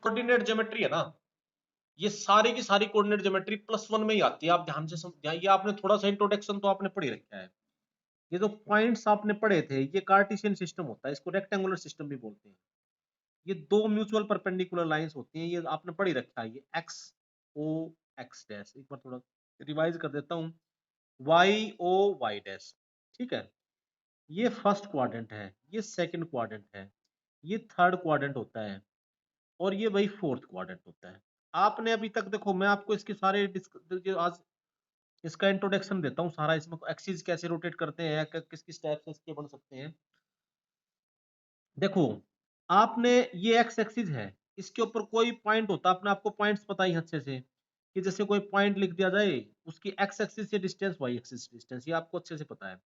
Coordinate geometry है ना, ये सारी की सारी कोऑर्डिनेट ज्योमेट्री +1 में ही आती है। आप ध्यान से समझ, ये आपने थोड़ा सा इंट्रोडक्शन तो आपने पढ़ ही रखा है। ये जो पॉइंट्स आपने पढ़े थे, ये कार्टेशियन सिस्टम होता है, इसको रेक्टेंगुलर सिस्टम भी बोलते हैं। ये दो म्यूचुअल परपेंडिकुलर लाइंस होती हैं, ये आपने पढ़ ही रखा है। ये एक्स ओ एक्स डैश, एक बार थोड़ा रिवाइज कर देता हूँ, वाई ओ वाई डैश, ठीक है। ये फर्स्ट क्वाड्रेंट है, ये सेकंड क्वाड्रेंट है, ये थर्ड क्वाड्रेंट होता है, और ये वही फोर्थ क्वाड्रेंट होता है। आपने अभी तक देखो, मैं आपको इसके सारे आज इसका इंट्रोडक्शन देता हूँ सारा, इसमें एक्सिस कैसे रोटेट करते हैं, किस किस टाइप से इसके बन सकते हैं। देखो, आपने ये एक्स एक्सिस है, इसके ऊपर कोई पॉइंट होता, आपने आपको पॉइंट्स पता ही अच्छे से, कि जैसे कोई पॉइंट लिख दिया जाए, उसकी एक्स एक्सिस से डिस्टेंस, वाई एक्सिस डिस्टेंस, ये आपको अच्छे से पता है।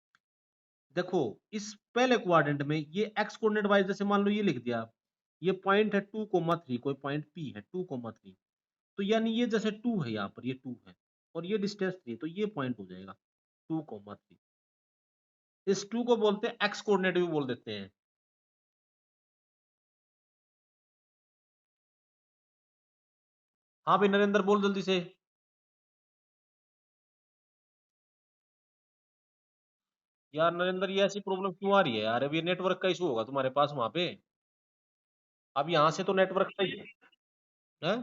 देखो, इस पहले क्वाड्रेंट में ये एक्स कोऑर्डिनेट वाइज, जैसे मान लो ये लिख दिया, ये पॉइंट है 2,3, कोई पॉइंट पी है 2,3, तो यानी ये जैसे 2 है, यहाँ पर ये 2 है, और ये डिस्टेंस 3, तो ये पॉइंट हो जाएगा 2,3। इस 2 को बोलते हैं एक्स कोऑर्डिनेट भी बोल देते हैं। हाँ भाई नरेंद्र, बोल जल्दी से। यार नरेंद्र, ये ऐसी प्रॉब्लम क्यों आ रही है यार? अब ये नेटवर्क का इशू होगा तुम्हारे पास वहां पे। अब यहाँ से तो नेटवर्क सही है। हैं?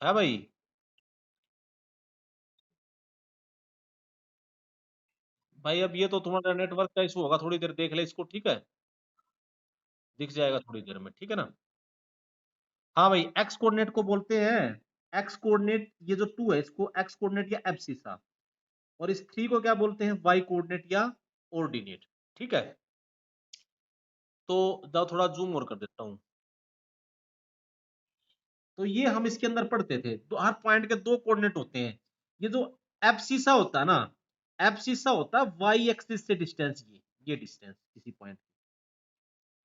है भाई? भाई अब ये तो तुम्हारा नेटवर्क का इशू होगा, थोड़ी देर देख ले इसको, ठीक है? दिख जाएगा थोड़ी देर में, ठीक है ना? हाँ भाई, एक्स कोऑर्डिनेट को बोलते हैं एक्स कोऑर्डिनेट, ये जो 2 है इसको एक्स कोऑर्डिनेट या एब्सिसा, और इस 3 को क्या बोलते हैं, वाई कोऑर्डिनेट या ऑर्डिनेट, ठीक है। तो जाओ थोड़ा जूम और कर देता हूँ। तो ये हम इसके अंदर पढ़ते थे, तो हर पॉइंट के दो कोऑर्डिनेट होते हैं। ये जो एब्सिसा होता है ना, एब्सिसा होता है वाई एक्सिस से डिस्टेंस, ये डिस्टेंस किसी पॉइंट,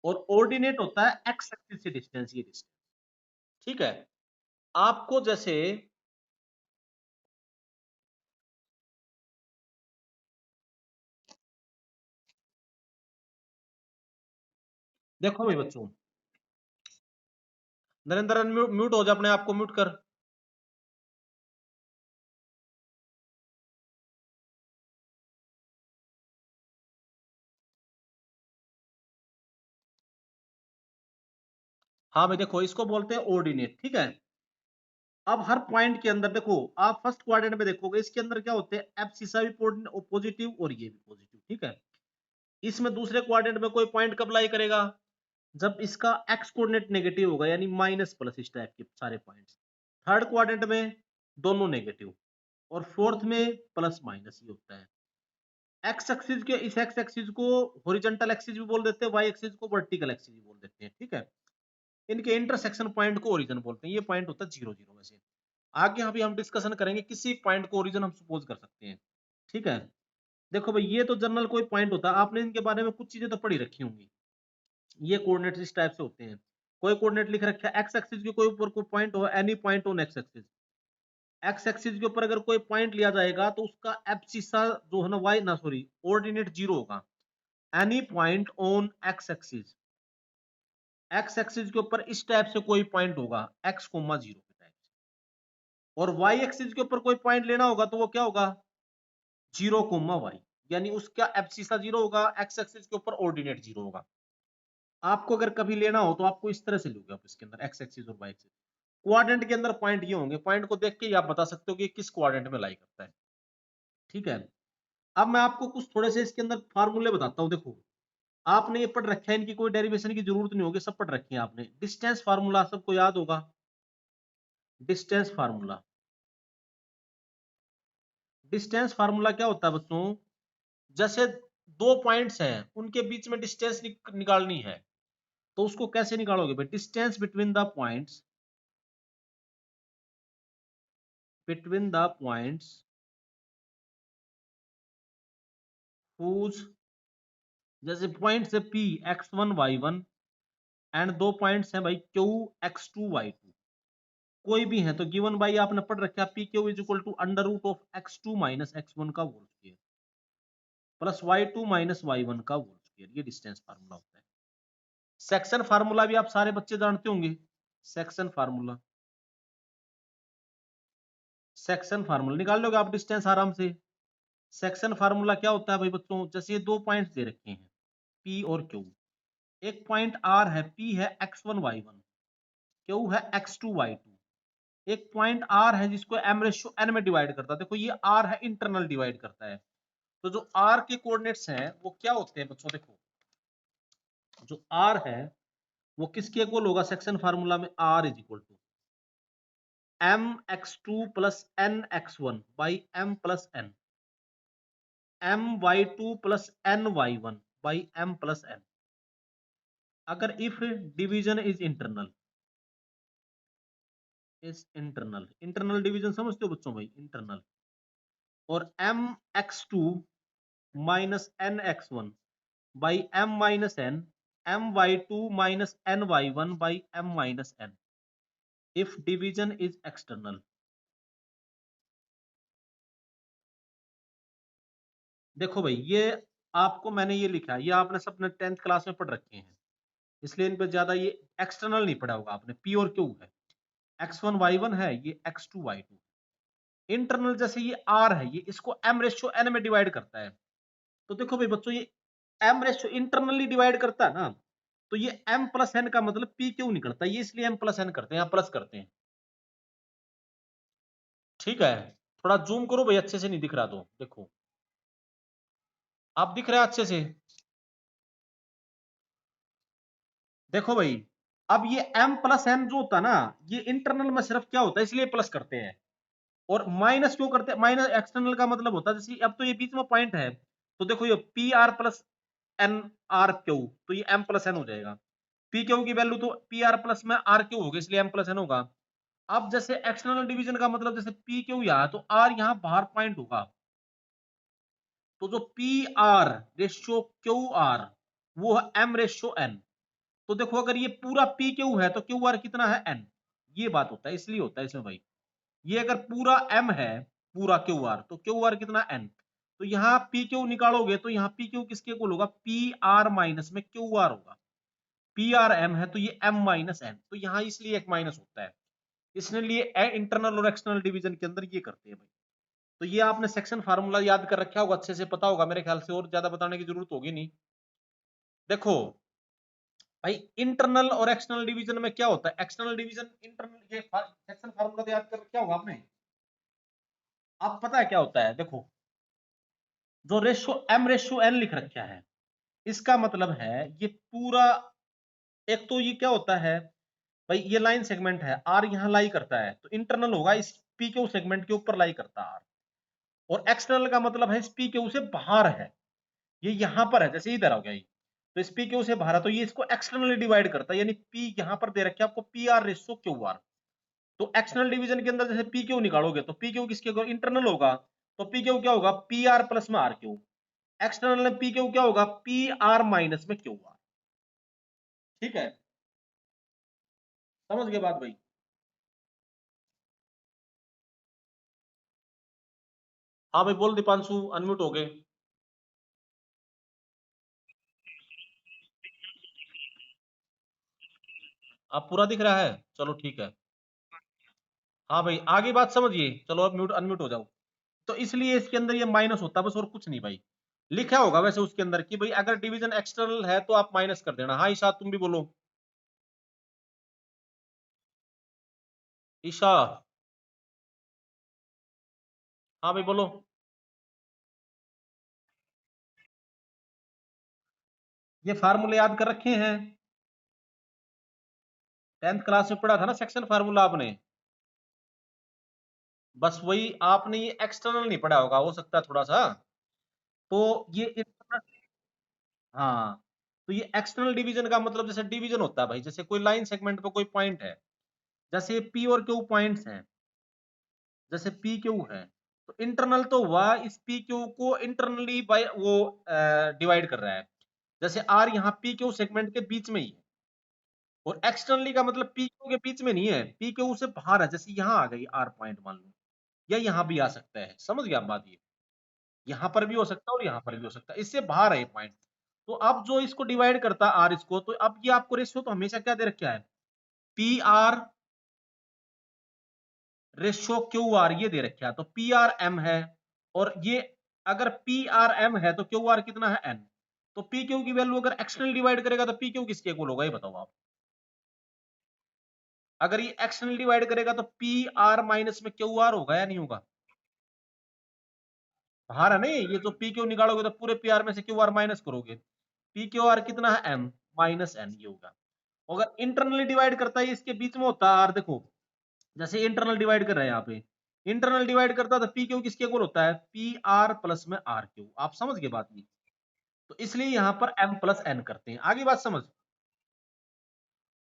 और ऑर्डिनेट होता है एक्स एक्सिस से डिस्टेंस, ये डिस्टेंस, ठीक है। आपको जैसे, देखो भाई बच्चों, नरेंद्र म्यूट हो जा, अपने आप को म्यूट कर। हाँ भाई देखो, इसको बोलते हैं ऑर्डिनेट, ठीक है। अब हर पॉइंट के अंदर देखो, आप फर्स्ट क्वाड्रेंट में देखोगे, इसके अंदर क्या होते हैं, एब्सिसा भी पॉजिटिव और ये भी पॉजिटिव, ठीक है। इसमें दूसरे क्वाड्रेंट में कोई पॉइंट कब लाई करेगा, जब इसका एक्स कोऑर्डिनेट नेगेटिव होगा, यानी माइनस प्लस, इस टाइप के सारे पॉइंट्स। थर्ड क्वाड्रेंट में दोनों नेगेटिव, और फोर्थ में प्लस माइनस, ये होता है। एक्स एक्सिस के, इस एक्स एक्सिस को हॉरिजॉन्टल एक्सिस भी बोल देते हैं, वाई एक्सिस को वर्टिकल एक्सिस भी बोल देते हैं, ठीक है। इनके इंटरसेक्शन पॉइंट को ओरिजिन बोलते हैं। ये पॉइंट होता है 0 0 में से। आगे अभी हम डिस्कशन करेंगे किसी पॉइंट को ओरिजिन हम सपोज कर सकते हैं, ठीक है। देखो भाई, ये तो जनरल कोई पॉइंट होता है, आपने इनके बारे में कुछ चीजें तो पढ़ी रखी होंगी। ये कोऑर्डिनेट्स इस टाइप से होते हैं। कोई कोऑर्डिनेट लिख रखा है एक्स एक्सिस के कोई ऊपर कोई पॉइंट हो, any point on x axis. X axis के ऊपर अगर कोई पॉइंट लिया जाएगा, तो उसका एब्सिसा जो है ना, वाई ना सॉरी, ऑर्डिनेट 0 होगा। Any point on x axis, x axis के ऊपर इस टाइप से कोई पॉइंट होगा, एक्स कोमा 0 के टाइप से। और वाई एक्सिस के ऊपर कोई पॉइंट लेना होगा, तो वो क्या होगा, 0 कोमा वाई, यानी उसका एब्सिसा 0 होगा, एक्स एक्सिस के ऊपर ऑर्डिनेट 0 होगा। आपको अगर कभी लेना हो तो आपको इस तरह से लोगे, आप इसके अंदर एक्स एक्सिस और वाई एक्सिस, क्वाड्रेंट के अंदर पॉइंट ये होंगे, पॉइंट को देख के ही आप बता सकते हो कि किस क्वाड्रेंट में लाई करता है, ठीक है। अब मैं आपको कुछ थोड़े से इसके अंदर फार्मूले बताता हूँ। देखो, आपने ये पढ़ रखा है, इनकी कोई डेरिवेशन की जरूरत नहीं होगी, सब पढ़ रखे हैं आपने। डिस्टेंस फार्मूला सबको याद होगा, डिस्टेंस फार्मूला। डिस्टेंस फार्मूला क्या होता है बच्चों, जैसे दो पॉइंट्स हैं, उनके बीच में डिस्टेंस निकालनी है, तो उसको कैसे निकालोगे भाई, distance between the points, between the points whose, जैसे पॉइंट्स है P x1 y1, एंड दो पॉइंट्स हैं भाई Q x2 y2, कोई भी है तो गिवन बाई आपने पढ़ रखा है, P Q is equal to under root of x2 minus x1 का whole square plus y2 minus y1 का होल स्क्वायर, ये डिस्टेंस फार्मूला होता है। सेक्शन फार्मूला भी आप सारे बच्चे जानते होंगे। सेक्शन फार्मूला, सेक्शन फार्मूला निकाल लोगे आप डिस्टेंस आराम से। सेक्शन फार्मूला क्या होता है भाई बच्चों, जैसे ये 2 पॉइंट्स दे रखे हैं P और Q। एक पॉइंट R है, P है x1 y1, Q है x2 y2। एक पॉइंट R है जिसको m/n में डिवाइड करता है। देखो ये R है, इंटरनल डिवाइड करता है। तो जो R के कोऑर्डिनेट्स हैं वो क्या होते हैं बच्चों, देखो जो R है वो किसके इक्वल होगा सेक्शन फार्मूला में, R is equal to mx2 plus nx1 by m plus n, my2 plus ny1 by m plus n। अगर if division is internal, internal division समझते हो बच्चों भाई, इंटरनल, और mx2 minus nx1 by m minus n, my2 minus ny1 by m minus n, if division is external. देखो भाई ये आपको मैंने ये लिखा, ये आपने सबने 10th क्लास में पढ़ रखे हैं, इसलिए इन पे ज्यादा ये एक्सटर्नल नहीं पढ़ा होगा आपने। P और Q है, x1 y1 है, ये x2 y2। इंटरनल जैसे ये R है, ये इसको m/n में डिवाइड करता है। तो देखो भाई बच्चों ये m/ इंटरनली डिवाइड करता है ना, तो ये m प्लस n का मतलब P क्यों निकलता है, ये इसलिए m प्लस n करते हैं, यहाँ प्लस करते हैं। ठीक है, थोड़ा जूम करो भाई, अच्छे से नहीं दिख रहा तो देखो, आप दिख रहे हैं अच्छे से। देखो भाई अब ये m प्लस n जो होता है ना, ये इंटरनल में सिर्फ क्या होता है, इसलिए प्लस करते हैं। और माइनस क्यों करते हैं, माइनस एक्सटर्नल का मतलब होता है जैसे अब तो ये बीच में पॉइंट है, तो देखो ये P R plus N R Q, तो ये m प्लस n हो जाएगा। पी क्यू की वैल्यू तो पी आर प्लस में आर क्यू होगी, इसलिए m प्लस n होगा। अब जैसे एक्सटर्नल डिवीजन का मतलब जैसे पी क्यू यहाँ, तो आर यहाँ बाहर पॉइंट होगा, तो जो P R ratio Q R वो है m/n। तो देखो अगर ये पूरा पी क्यू है तो क्यू आर कितना है, n। ये बात होता है, इसलिए होता है इसमें भाई, ये अगर पूरा m है, पूरा क्यू आर, तो क्यू आर कितना n। तो यहाँ पी क्यू निकालोगे तो यहाँ पी क्यू किसके इक्वल होगा, पी आर माइनस में क्यू आर होगा। पी आर एम है तो ये m माइनस n, तो यहाँ इसलिए एक माइनस होता है, इसलिए इंटरनल और एक्सटर्नल डिवीजन के अंदर ये करते हैं भाई। तो ये आपने सेक्शन फार्मूला याद कर रखा होगा, अच्छे से पता होगा मेरे ख्याल से, और ज्यादा बताने की जरूरत होगी नहीं। देखो भाई इंटरनल और एक्सटर्नल डिवीजन में क्या होता है, एक्सटर्नल डिवीजन इंटरनल, ये सेक्शन फार्मूला तो याद कर रखा होगा आपने। अब पता है क्या होता है, देखो जो m/n लिख रखा है, इसका मतलब है ये पूरा, एक तो ये क्या होता है भाई, ये लाइन सेगमेंट है, आर यहाँ लाई करता है, तो इंटरनल होगा इस पी क्यू सेगमेंट के ऊपर लाई करता है आर। और एक्सटर्नल का मतलब है इस पी क्यू से बाहर है, ये यहाँ पर है, जैसे इधर हो गया ये, तो इस पी क्यू से बाहर है, तो ये इसको एक्सटर्नली डिवाइड करता है, यानी पी यहाँ पर दे रखे आपको P R ratio Q R. तो एक्सटर्नल डिवीजन के अंदर जैसे पी क्यू निकालोगे तो पी क्यू किसके इंटरनल होगा, तो पी क्यू क्या होगा, पी आर प्लस में आर क्यू। एक्सटर्नल में पी क्यू क्या होगा, पी आर माइनस में क्यू आर। ठीक है, समझ गए बात भाई। हाँ भाई बोल दीपांशु, अनम्यूट हो गए। आप पूरा दिख रहा है, चलो ठीक है। हाँ भाई आगे बात समझिए, चलो अब म्यूट अनम्यूट हो जाओ। तो इसलिए इसके अंदर ये माइनस होता है बस, और कुछ नहीं भाई। लिखा होगा वैसे उसके अंदर कि भाई अगर डिवीजन एक्सटर्नल है तो आप माइनस कर देना। हाँ ईशा तुम भी बोलो। ईशा, हाँ भाई बोलो। ये फार्मूले याद कर रखे हैं, 10th क्लास में पढ़ा था ना सेक्शन फार्मूला आपने। बस वही आपने ये एक्सटर्नल नहीं पढ़ा होगा, हो सकता है थोड़ा सा। तो ये हाँ, तो ये एक्सटर्नल डिवीजन का मतलब जैसे डिवीजन होता है भाई, जैसे कोई लाइन सेगमेंट पे कोई पॉइंट है, जैसे पी और क्यू पॉइंट्स हैं, जैसे पी क्यू है, तो इंटरनल तो हुआ, इस पी क्यू को इंटरनली बाय वो डिवाइड कर रहा है, जैसे आर यहाँ पी क्यू सेगमेंट के बीच में ही है। और एक्सटर्नली का मतलब पी क्यू के बीच में नहीं है, पी क्यू से बाहर है, जैसे यहाँ आ गई आर पॉइंट मान लो, या यहाँ भी आ सकता है, समझ गया आप बात, ये यहाँ पर भी हो सकता है और यहाँ पर भी हो सकता है, इससे बाहर है ये पॉइंट। तो अब जो इसको डिवाइड करता है आर इसको, तो अब ये आपको रेशियो तो हमेशा क्या दे रखा है, P R ratio Q R ये दे रखा है, तो पी आर एम है, और ये अगर पी आर एम है तो क्यू आर कितना है एन, तो पी क्यू की वैल्यू अगर एक्सटर्नल डिवाइड करेगा तो पी क्यू किसके इक्वल होगा, ये बताओ आप। अगर ये एक्सटर्नल डिवाइड करेगा तो पी आर माइनस में क्यू आर होगा या नहीं होगा, बाहर है नहीं, ये तो पी क्यू निकालोगे तो पूरे पी आर में से क्यू आर माइनस करोगे, पी क्यू आर कितना है एम माइनस एन, ये होगा। अगर इंटरनली डिवाइड करता है इसके बीच में होता है आर, देखो जैसे इंटरनल डिवाइड कर रहे हैं यहाँ पे, इंटरनल डिवाइड करता है तो पी क्यू किसके इक्वल होता है, पी आर प्लस में आर क्यू, आप समझ गए बात ये, तो इसलिए यहाँ पर एम प्लस एन करते हैं, आगे बात समझ।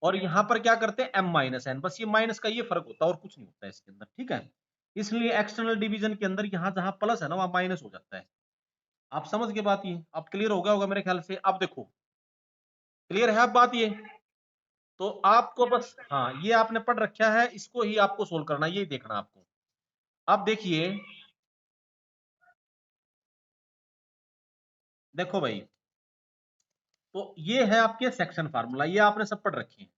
और यहाँ पर क्या करते हैं, एम माइनस एन, बस ये माइनस का ये फर्क होता है और कुछ नहीं होता है इसके अंदर, ठीक है। इसलिए एक्सटर्नल डिवीजन के अंदर यहाँ जहां प्लस है ना वहां माइनस हो जाता है, आप समझ के बात, ये अब क्लियर हो गया होगा मेरे ख्याल से। अब देखो क्लियर है अब बात ये, तो आपको बस हाँ ये आपने पढ़ रखा है, इसको ही आपको सोल्व करना है, यही देखना आपको। अब देखिए, देखो भाई, तो ये है आपके सेक्शन फार्मूला, ये आपने सब पढ़ रखे हैं।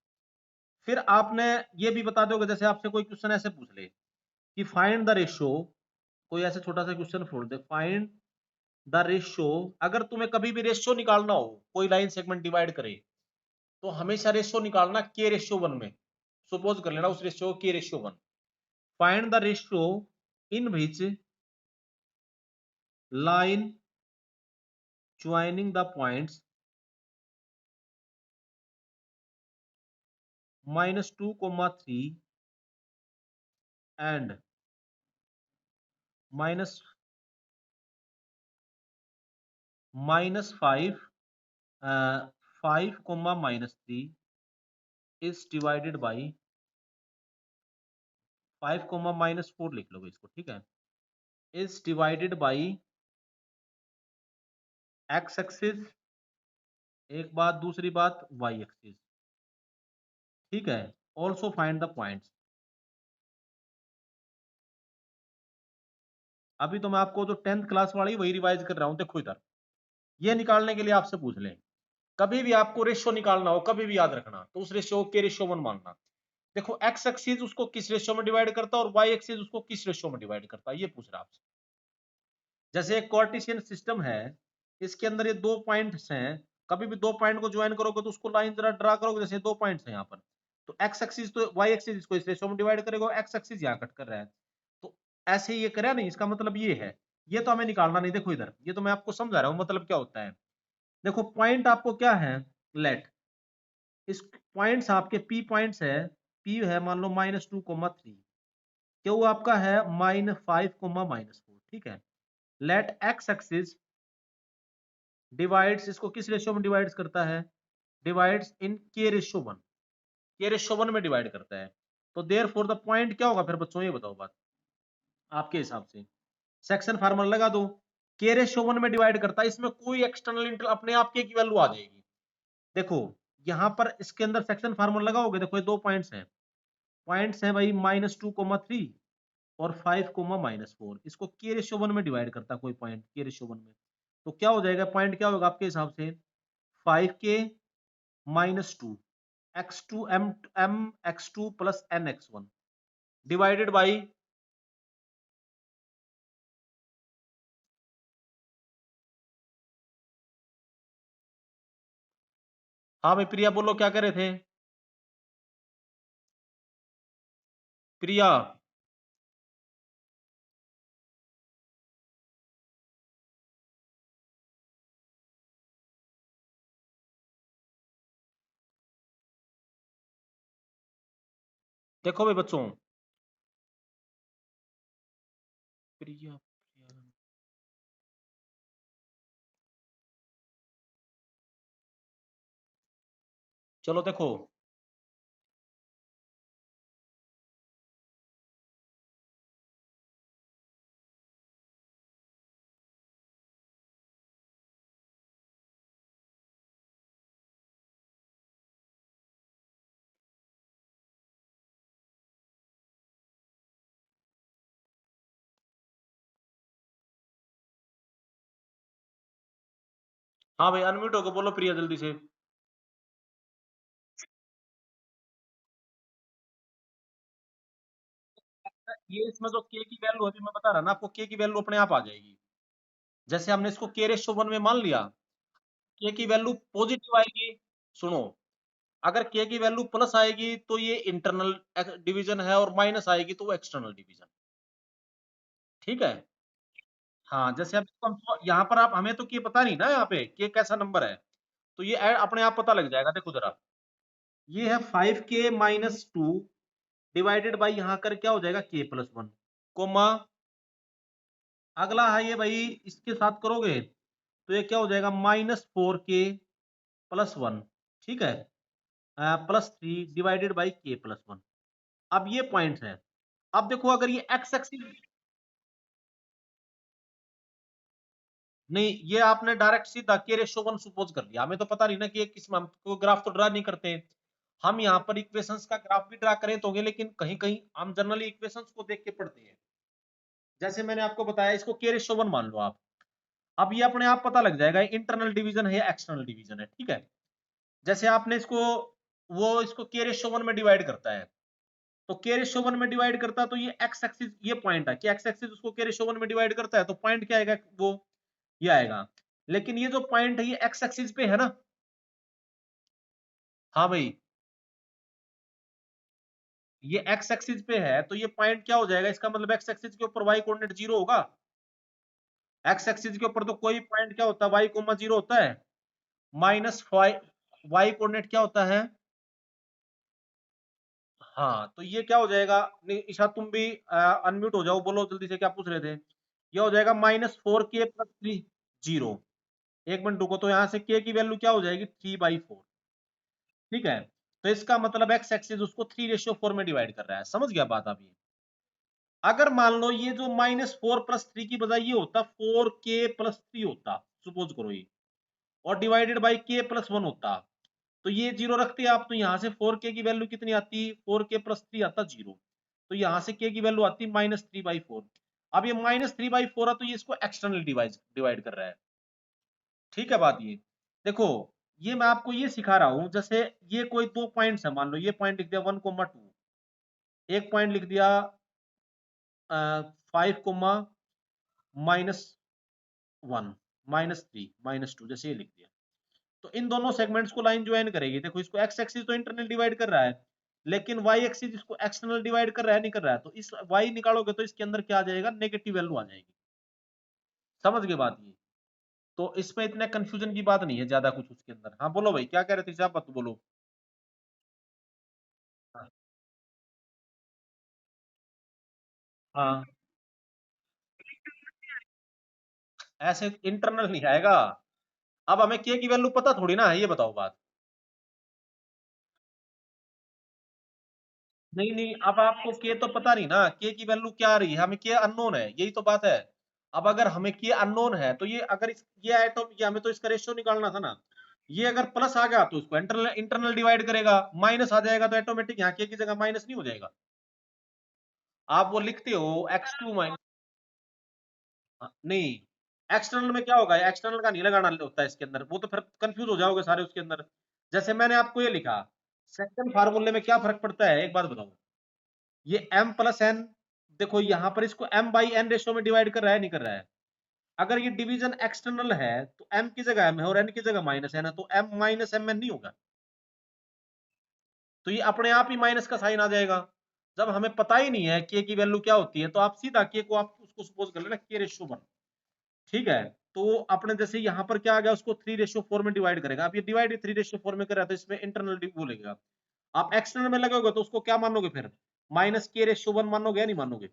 फिर आपने ये भी बता दोगे, जैसे आपसे कोई क्वेश्चन ऐसे पूछ ले कि फाइंड द रेशियो, कोई ऐसे छोटा सा क्वेश्चन छोड़ दे, फाइंड द रेशियो, अगर तुम्हें कभी भी रेशियो निकालना हो, कोई लाइन सेगमेंट डिवाइड करे, तो हमेशा रेशियो निकालना के रेशियो वन में, सपोज कर लेना उस रेशियो के ratio one. Find the ratio in which line joining the points -2, 3 and minus -5 5, -3 is divided by 5, -4 लिख लो इसको, ठीक है, is divided by x axis, एक बात, दूसरी बात वाई एक्सिस, ठीक है। Also find the points. अभी तो मैं आपको जो 10th क्लास वाली वही रिवाइज कर रहा हूं, देखो इधर, ये निकालने के लिए आपसे पूछ लें, कभी भी आपको रेशियो निकालना हो, कभी भी याद रखना, तो उस रेशियो के रेशियो वन मानना। देखो एक्स एक्सिस उसको किस रेशियो में डिवाइड करता है और वाई एक्सिस उसको किस रेशियो में डिवाइड करता है, ये पूछ रहा आपसे। जैसे एक कार्टेशियन सिस्टम है, इसके अंदर ये दो पॉइंट्स हैं, कभी भी दो पॉइंट को ज्वाइन करोगे तो उसको लाइन जरा ड्रा करोगे, जैसे दो पॉइंट्स हैं यहाँ पर, तो एक्स एक्सिस तो वाई एक्सिस इसको इस रेशियो में डिवाइड करेगा, एक्स एक्सिस यहाँ कट कर रहा है, तो ऐसे ये करे नहीं, इसका मतलब ये है, ये तो हमें निकालना नहीं, देखो इधर ये तो मैं आपको समझा रहा हूँ मतलब क्या होता है। देखो पॉइंट आपको क्या है, लेट इस पॉइंट्स आपके पी पॉइंट्स है, पी है मान लो -2, 3, क्यू आपका है -5, -4, ठीक है। लेट एक्स एक्सिस डिवाइड्स, इसको किस रेशियो में डिवाइड्स करता है, डिवाइड्स इन के रेशियो वन, के रेशियो वन में डिवाइड करता है, तो देयर फॉर द पॉइंट क्या होगा फिर बच्चों, ये बताओ बात आपके हिसाब से, सेक्शन फार्मूला लगा दो, के रेशियो वन में डिवाइड करता है, इसमें कोई एक्सटर्नल इंटर अपने आप के की वैल्यू आ जाएगी। देखो यहां पर इसके अंदर सेक्शन फार्मूला लगाओगे, देखो ये दो पॉइंट्स हैं भाई -2, 3 और 5, -4, इसको के रेशियो वन में डिवाइड करता है कोई पॉइंट के रेशियो वन में, तो क्या हो जाएगा, पॉइंट क्या होगा आपके हिसाब से, 5 के -2 x2 m x2 plus n x1 divided by, हाँ भाई प्रिया बोलो क्या कह रहे थे, प्रिया। देखो भाई बच्चों, प्रिया, चलो देखो, हाँ भाई अनम्यूट होकर बोलो प्रिया जल्दी से। ये इसमें जो के की वैल्यू अभी मैं बता रहा ना आपको, के की वैल्यू अपने आप आ जाएगी। जैसे हमने इसको के रेशो 1 में मान लिया, के की वैल्यू पॉजिटिव आएगी। सुनो, अगर के की वैल्यू प्लस आएगी तो ये इंटरनल डिवीजन है, और माइनस आएगी तो वो एक्सटर्नल डिवीजन। ठीक है। हाँ जैसे अब इसको यहाँ पर आप, हमें तो के पता नहीं ना यहाँ पे के कैसा नंबर है, तो ये अपने आप पता लग जाएगा। देखो जरा, ये है 5k-2 डिवाइडेड बाई यहाँ कर क्या हो जाएगा k+1, कोमा अगला है ये भाई, इसके साथ करोगे तो ये क्या हो जाएगा -4k+1। ठीक है, +3 डिवाइडेड बाई k+1। अब ये पॉइंट है। अब देखो अगर ये एक्स एक्सिस, नहीं ये आपने डायरेक्ट सीधा के रेशो 1 सपोज कर लिया, हमें तो पता नहीं ना कि ये किस, हम को ग्राफ तो ड्रा नहीं करते हैं। हम यहाँ पर इक्वेशंस का ग्राफ भी ड्रा करें तो होंगे, लेकिन कहीं कहीं हम जनरली इक्वेशंस को देख के पढ़ते हैं। जैसे मैंने आपको बताया, इसको के रेशो 1 मान लो आप। अब ये अपने आप पता लग जाएगा इंटरनल डिवीजन है या एक्सटर्नल डिवीजन है। ठीक है, जैसे आपने इसको, वो इसको के रेशो 1 में डिवाइड करता है, तो के रेशो 1 में डिवाइड करता है, तो ये एक्स एक्सिस, ये पॉइंट है कि एक्स एक्सिस उसको के रेशो 1 में डिवाइड करता है, तो पॉइंट क्या आएगा, वो ये आएगा। लेकिन ये जो पॉइंट है ये एक्स एक्सिस पे है ना। हाँ भाई, ये एक्स एक्सिस पे है, तो ये पॉइंट क्या हो जाएगा, इसका मतलब एक्स एक्सिस के ऊपर वाई कोऑर्डिनेट 0 होगा। एक्स एक्सिस के ऊपर तो कोई पॉइंट क्या होता है, वाई कोमा 0 होता है। -5 वाई कोऑर्डिनेट क्या होता है। हाँ तो ये क्या हो जाएगा, नहीं ईशा तुम भी अनम्यूट हो जाओ, बोलो जल्दी से क्या पूछ रहे थे। ये हो जाएगा -4k+3 0। एक मिनट रुको, तो यहाँ से के की वैल्यू क्या हो जाएगी 3/4। ठीक है, तो इसका मतलब एक्स एक्सिस उसको 3:4 में डिवाइड कर रहा है। समझ गया बात आप ये। अगर मान लो ये जो -4+3 की बजाय ये होता 4k+3 होता, सपोज करो ये, और डिवाइडेड बाई k+1 होता, तो ये 0 रखते आप, तो यहाँ से 4k की वैल्यू कितनी आती, 4k+3 आता 0। तो यहाँ से k की वैल्यू आती -3/4। अब ये -3/4 है, तो ये इसको एक्सटर्नल डिवाइड डिवाइड कर रहा है। ठीक है बात ये। देखो, ये मैं आपको ये सिखा रहा हूं, जैसे ये कोई दो पॉइंट्स है, मान लो ये पॉइंट लिख दिया 1,2, एक पॉइंट लिख दिया 5,-1, -3, -2, जैसे ये लिख दिया। तो इन दोनों सेगमेंट्स को लाइन ज्वाइन करेगी। देखो इसको एक्स एक्सिस तो इंटरनल डिवाइड कर रहा है, लेकिन वाई एक्सिस इसको एक्सटर्नल डिवाइड कर रहा है, नहीं कर रहा है, तो इस वाई निकालोगे तो इसके अंदर क्या आ जाएगा, नेगेटिव वैल्यू आ जाएगी। समझ गए बात ये। तो इसमें इतने कंफ्यूजन की बात नहीं है ज्यादा कुछ उसके अंदर। हाँ बोलो भाई, क्या कह रहे थे आप, बात बोलो। हाँ हाँ, ऐसे इंटरनल नहीं आएगा। अब हमें के की वैल्यू पता थोड़ी ना है, ये बताओ बात। नहीं नहीं, अब आपको के तो पता नहीं ना, के की वैल्यू क्या आ रही है, हमें के अननोन है, यही तो बात है। अब अगर हमें के अननोन है, तो ये अगर ये आइटम, ये हमें तो इसका रेशियो निकालना था ना। ये अगर प्लस आ गया तो इसको इंटरनल इंटरनल डिवाइड करेगा, माइनस आ जाएगा तो ऑटोमेटिक यहाँ के की जगह माइनस नहीं हो जाएगा। आप वो लिखते हो x2 माइनस, नहीं, एक्सटर्नल में क्या होगा, एक्सटर्नल का नहीं लगाना होता है इसके अंदर, वो तो फिर कंफ्यूज हो जाओगे सारे उसके अंदर। जैसे मैंने आपको ये लिखा, सेकंड फार्मूले में क्या फर्क पड़ता है, एक बात बताओ। ये m+n, देखो यहाँ पर इसको m/n रेशो में डिवाइड कर रहा है, नहीं कर रहा है। अगर ये डिवीजन एक्सटर्नल है तो m की जगह m है और n की जगह -n है, तो m-mn नहीं होगा, तो ये अपने आप ही माइनस का साइन आ जाएगा। जब हमें पता ही नहीं है के की वैल्यू क्या होती है, तो आप सीधा के को आप उसको सपोज कर लेना k/1। ठीक है, तो अपने जैसे यहाँ पर क्या आ गया, उसको 3:4 में डिवाइड करेगा। अब ये डिवाइड 3:4 में कर रहा है, तो इसमें इंटरनल बोलेगा। आप एक्सटर्नल में लगोगे तो उसको क्या मानोगे फिर, -k/1 मानोगे या नहीं मानोगे।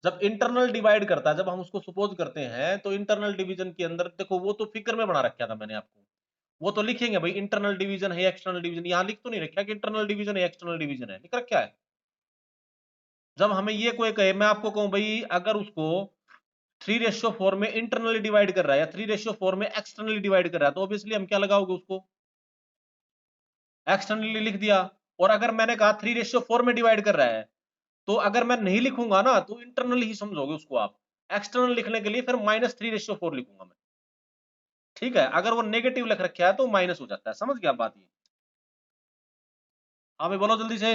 जब इंटरनल डिवाइड करता है, जब हम उसको सपोज करते हैं, तो इंटरनल डिवीजन के अंदर देखो, वो तो फिगर में बना रखा था मैंने आपको, वो तो लिखेंगे भाई इंटरनल डिवीजन है एक्सटर्नल डिवीजन, यहाँ लिख तो नहीं रखा कि इंटरनल डिवीजन है एक्सटर्नल डिवीजन है, लिख रखा है। जब हमें ये कोई कहे, मैं आपको कहूं भाई अगर उसको 3:4 में इंटरनली डिवाइड कर रहा है या 3:4 में एक्सटर्नली डिवाइड कर रहा है, तो ऑब्वियसली हम क्या लगाओगे, उसको एक्सटर्नली लिख दिया। और अगर मैंने कहा 3:4 में डिवाइड कर रहा है, तो अगर मैं नहीं लिखूंगा ना तो इंटरनल ही समझोगे उसको आप। एक्सटर्नल लिखने के लिए फिर -3:4 लिखूंगा मैं। ठीक है, अगर वो नेगेटिव लिख रखा है तो माइनस हो जाता है। समझ गया बात ये? हाँ भाई बोलो जल्दी से,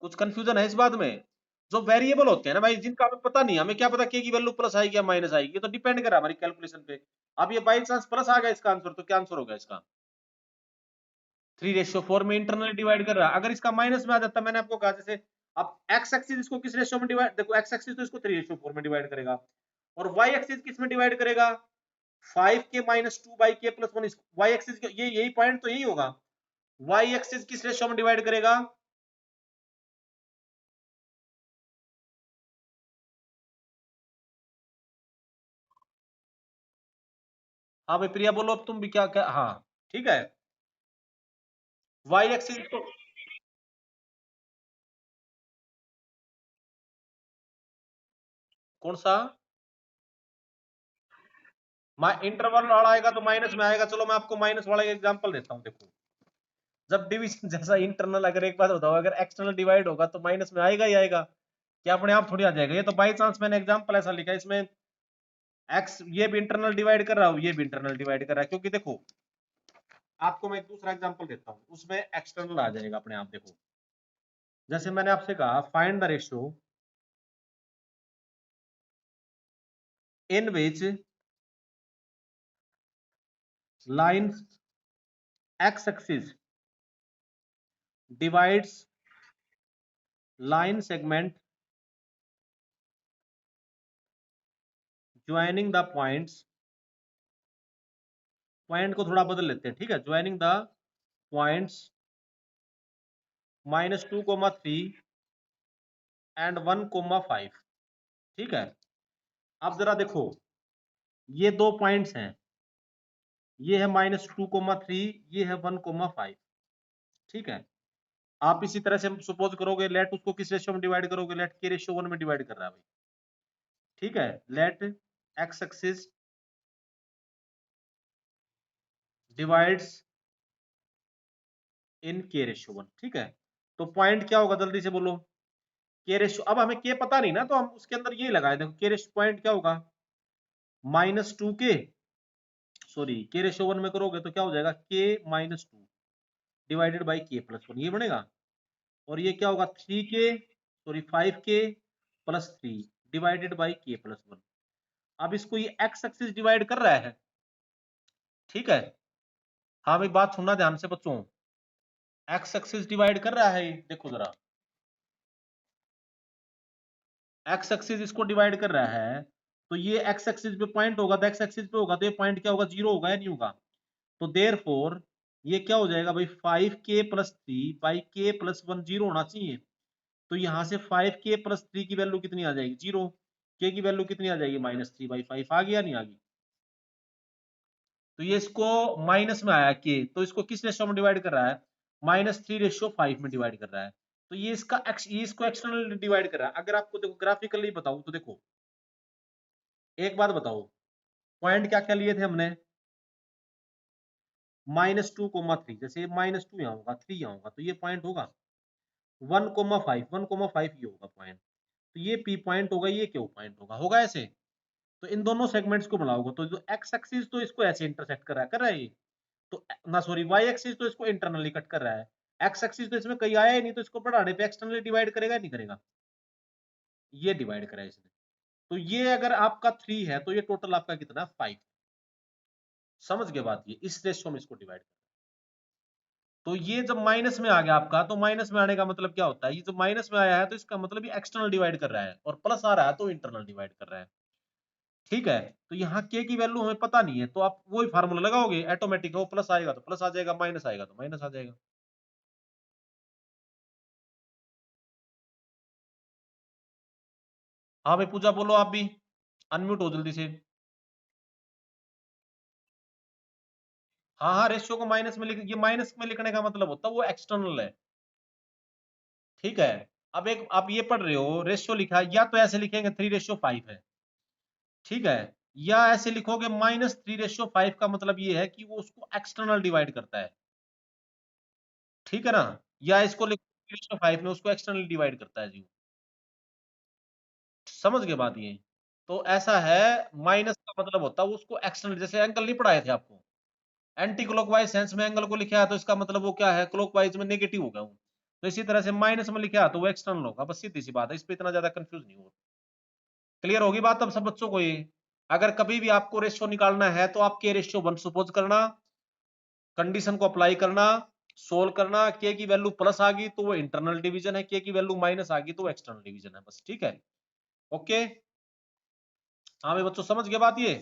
कुछ कंफ्यूजन है इस बात में? जो वेरिएबल होते हैं ना भाई, जिनका हमें पता नहीं, हमें क्या पता के की वैल्यू प्लस आएगी या माइनस आएगी, ये तो डिपेंड करा हमारी कैलकुलेशन पे। अब ये बाई चांस प्लस आ गया इसका आंसर, तो क्या आंसर होगा इसका? 3:4 में इंटरनली डिवाइड कर रहा है। अगर इसका माइनस में आ जाता, मैंने आपको कहा जैसे, अब एक्स एक्सिस इसको किस रेशियो में डिवाइड, देखो एक्स एक्सिस तो इसको 3:4 में डिवाइड करेगा, और वाई एक्सिस किस में डिवाइड करेगा? 5k-2/k+1। वाई एक्सिस ये यही पॉइंट तो यही होगा। वाई एक्सिस किस रेशियो में डिवाइड करेगा? हाँ भाई प्रिया बोलो, अब तुम भी क्या क्या, हाँ ठीक है। वाई एक्सिस तो कौन सा? इंटरवल वाला आएगा तो माइनस में आएगा। चलो मैं आपको माइनस वाला एग्जांपल देता हूँ। देखो, जब डिवीजन जैसा इंटरनल, अगर एक बात बताओ, अगर एक्सटर्नल डिवाइड होगा तो माइनस में आएगा ही आएगा, क्या अपने आप थोड़ी आ जाएगा? ये तो बाई चांस मैंने एग्जांपल ऐसा लिखा है, इसमें एक्स ये भी इंटरनल डिवाइड कर रहा हूँ, ये भी इंटरनल डिवाइड कर रहा है, क्योंकि देखो आपको मैं एक दूसरा एग्जांपल देता हूँ, उसमें एक्सटर्नल आ जाएगा अपने आप। देखो, जैसे मैंने आपसे कहा find the ratio in which line x axis divides line segment joining the points. Point को थोड़ा बदल लेते हैं, ठीक है? Joining the points -2,3 and 1,5। ठीक है, अब जरा देखो, ये दो पॉइंट्स हैं, ये है -2,3, ये है 1,5। ठीक है, आप इसी तरह से सपोज करोगे, लेट उसको किस रेशियो में डिवाइड करोगे? लेट k:1 में डिवाइड कर रहा है भाई। ठीक है, लेट एक्स एक्सिस डिवाइड्स इन k:1। ठीक है, तो पॉइंट क्या होगा जल्दी से बोलो? के रेशियो, अब हमें के पता नहीं ना, तो हम उसके अंदर ये लगाए। देखो के रेशियो पॉइंट क्या होगा? -2k, सॉरी k:1 में करोगे तो क्या हो जाएगा? k-2 डिवाइडेड बाई k+1, ये बनेगा। और ये क्या होगा? 3k, sorry 5k+3 divided by k+1। अब इसको ये एक्स एक्सिस डिवाइड कर रहा है। ठीक है, हाँ भाई बात सुनना ध्यान से बच्चों, एक्स एक्सिस डिवाइड कर रहा है। देखो जरा, एक्स एक्सिस इसको डिवाइड कर रहा है, तो ये एक्स एक्सिस पे पॉइंट होगा, तो एक्स एक्सिस पे होगा तो ये पॉइंट क्या होगा? 0 होगा या नहीं होगा? तो देयरफॉर ये क्या हो जाएगा भाई? 5k+3/k+1 0 होना चाहिए। तो यहाँ से 5k+3 की वैल्यू कितनी आ जाएगी? 0। k की वैल्यू कितनी आ जाएगी? -3/5 आ गया, नहीं आ गई? तो ये इसको माइनस में आया के, तो इसको किस रेशियो में डिवाइड कर रहा है? -3:5 में डिवाइड कर रहा है। तो ये इसका ये इसको एक्सटर्नल डिवाइड कर रहा है। अगर आपको देखो ग्राफिकली बताऊं तो देखो, एक बात बताओ, पॉइंट क्या क्या लिए थे हमने? -2,3, जैसे -2 यहाँ होगा, 3 यहाँ होगा, तो ये पॉइंट होगा। 1,5, 1,5 ये होगा पॉइंट, तो ये पी पॉइंट होगा, ये क्यू पॉइंट होगा। होगा ऐसे? तो इन दोनों सेगमेंट्स को मिलाओगे तो जो एक्स एक्सिस तो इसको ऐसे इंटरसेक्ट कर रहा है ये, तो ना सॉरी वाई एक्सिस तो इसको इंटरनली कट कर रहा है। एक्स एक्सिस तो इसमें कहीं आया ही नहीं, तो इसको बढ़ाने पे एक्सटर्नली डिवाइड करेगा नहीं करेगा? ये डिवाइड करा है इसने। तो ये अगर आपका 3 है तो ये टोटल आपका कितना? 5। समझ गए बात? ये इस रेशियो में इसको डिवाइड। तो ये जब माइनस में आ गया आपका, तो माइनस में आने का मतलब क्या होता है? ये जब माइनस में आया है तो इसका मतलब ये एक्सटर्नल डिवाइड कर रहा है, और प्लस आ रहा है तो इंटरनल डिवाइड कर रहा है। ठीक है, तो यहाँ के की वैल्यू हमें पता नहीं है, तो आप वही फार्मूला लगाओगे ऑटोमेटिक, वो प्लस आएगा तो प्लस आ जाएगा, माइनस आएगा तो माइनस आ जाएगा। हाँ भाई पूजा बोलो, आप भी अनम्यूट हो जल्दी से। हाँ हाँ, रेशियो को माइनस में लिख, ये माइनस में लिखने का मतलब होता है वो एक्सटर्नल है। ठीक है, अब एक आप ये पढ़ रहे हो, रेशियो लिखा है, या तो ऐसे लिखेंगे 3:5 है। ठीक है, या ऐसे लिखोगे -3:5 का मतलब ये है कि वो उसको एक्सटर्नल डिवाइड करता है। ठीक है ना? या इसको लिखो 3:5 में उसको एक्सटर्नल डिवाइड करता है जी। समझ गए बात ये? तो ऐसा है, माइनस का मतलब होता है उसको एक्सटर्नल, जैसे एंगल नहीं पढ़ाए थे आपको, एंटी क्लॉकवाइज सेंस में एंगल को लिखा है तो इसका मतलब वो क्या है, क्लॉकवाइज में नेगेटिव होगा वो। तो इसी तरह से माइनस में लिखा है तो वो एक्सटर्नल होगा, बस सीधी सी बात है, इस पे इतना ज्यादा कंफ्यूज नहीं हो। क्लियर होगी बात अब सब बच्चों को ये। अगर कभी भी आपको रेशियो निकालना है तो आप के रेशियो 1 सपोज करना, कंडीशन को अप्लाई करना, सोल्व करना, के की वैल्यू प्लस आ गई तो वो इंटरनल डिवीजन है, के की वैल्यू माइनस आ गई तो वो एक्सटर्नल डिवीजन है, बस ठीक है। ओके, हाँ भाई बच्चों समझ गए बात ये।